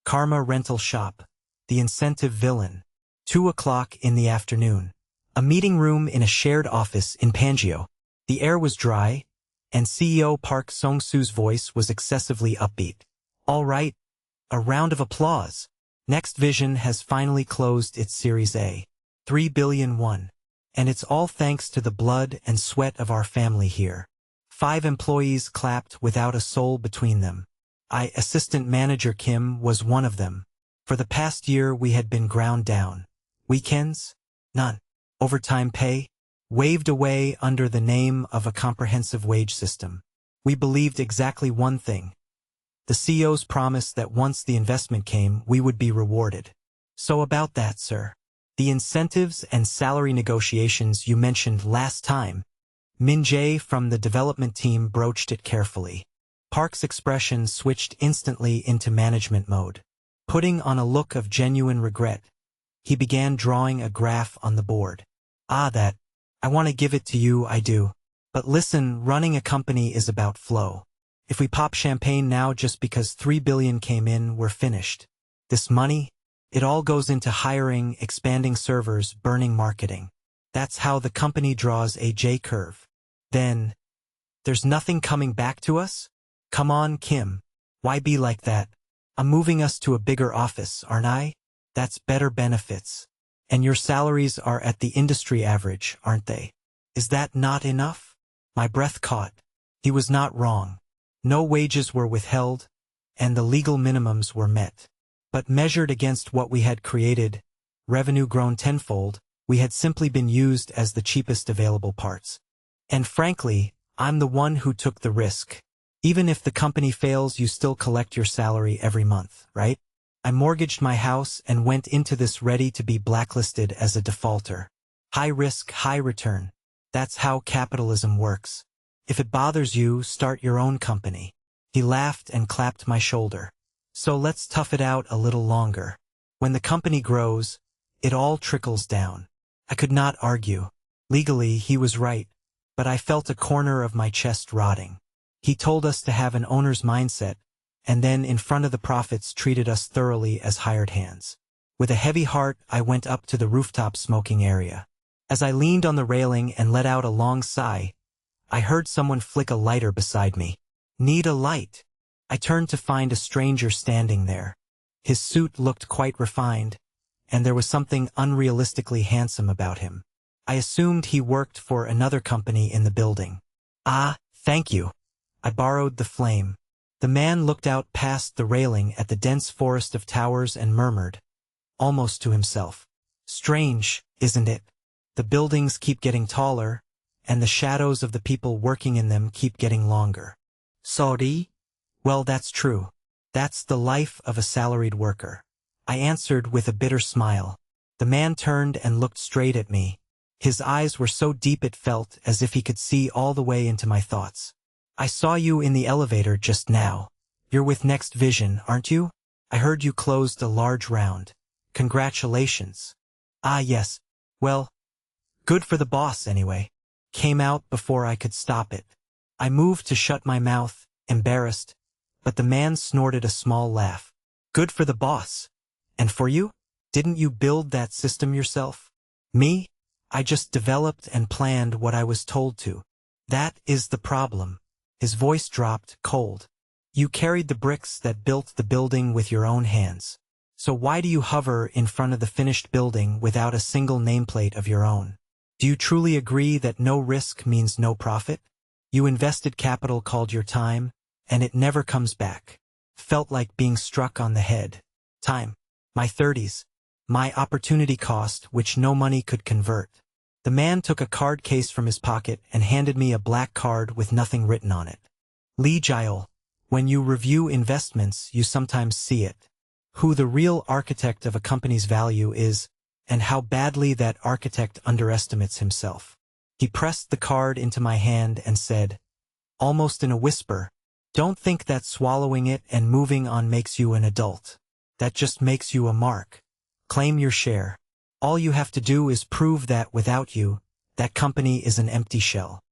Karma Rental Shop. The Incentive Villain. 2 o'clock in the afternoon. A meeting room in a shared office in Pangeo. The air was dry, and CEO Park Song-soo's voice was excessively upbeat. All right. A round of applause. Next Vision has finally closed its Series A. 3 billion won. And it's all thanks to the blood and sweat of our family here. 5 employees clapped without a soul between them. Assistant Manager Kim was one of them. For the past year we had been ground down. Weekends? None. Overtime pay? Waved away under the name of a comprehensive wage system. We believed exactly one thing. The CEO's promise that once the investment came, we would be rewarded. So about that, sir. The incentives and salary negotiations you mentioned last time. Min Jae from the development team broached it carefully. Park's expression switched instantly into management mode. Putting on a look of genuine regret, he began drawing a graph on the board. That. I want to give it to you, I do. But listen, running a company is about flow. If we pop champagne now just because 3 billion came in, we're finished. This money, it all goes into hiring, expanding servers, burning marketing. That's how the company draws a J-curve. Then, there's nothing coming back to us? Come on, Kim. Why be like that? I'm moving us to a bigger office, aren't I? That's better benefits. And your salaries are at the industry average, aren't they? Is that not enough? My breath caught. He was not wrong. No wages were withheld, and the legal minimums were met. But measured against what we had created, revenue grown tenfold, we had simply been used as the cheapest available parts. And frankly, I'm the one who took the risk. Even if the company fails, you still collect your salary every month, right? I mortgaged my house and went into this ready to be blacklisted as a defaulter. High risk, high return. That's how capitalism works. If it bothers you, start your own company. He laughed and clapped my shoulder. So let's tough it out a little longer. When the company grows, it all trickles down. I could not argue. Legally, he was right, but I felt a corner of my chest rotting. He told us to have an owner's mindset, and then in front of the profits treated us thoroughly as hired hands. With a heavy heart, I went up to the rooftop smoking area. As I leaned on the railing and let out a long sigh, I heard someone flick a lighter beside me. Need a light? I turned to find a stranger standing there. His suit looked quite refined, and there was something unrealistically handsome about him. I assumed he worked for another company in the building. Thank you. I borrowed the flame. The man looked out past the railing at the dense forest of towers and murmured, almost to himself, strange, isn't it? The buildings keep getting taller, and the shadows of the people working in them keep getting longer. Sorry? Well, that's true. That's the life of a salaried worker. I answered with a bitter smile. The man turned and looked straight at me. His eyes were so deep it felt as if he could see all the way into my thoughts. I saw you in the elevator just now. You're with Next Vision, aren't you? I heard you closed a large round. Congratulations. Yes. Well, good for the boss anyway. Came out before I could stop it. I moved to shut my mouth, embarrassed, but the man snorted a small laugh. Good for the boss. And for you? Didn't you build that system yourself? Me? I just developed and planned what I was told to. That is the problem. His voice dropped, cold. You carried the bricks that built the building with your own hands. So why do you hover in front of the finished building without a single nameplate of your own? Do you truly agree that no risk means no profit? You invested capital called your time, and it never comes back. Felt like being struck on the head. Time. My 30s. My opportunity cost, which no money could convert. The man took a card case from his pocket and handed me a black card with nothing written on it. Lee Jae-ol. When you review investments, you sometimes see it. Who the real architect of a company's value is, and how badly that architect underestimates himself. He pressed the card into my hand and said, almost in a whisper, don't think that swallowing it and moving on makes you an adult. That just makes you a mark. Claim your share. All you have to do is prove that without you, that company is an empty shell.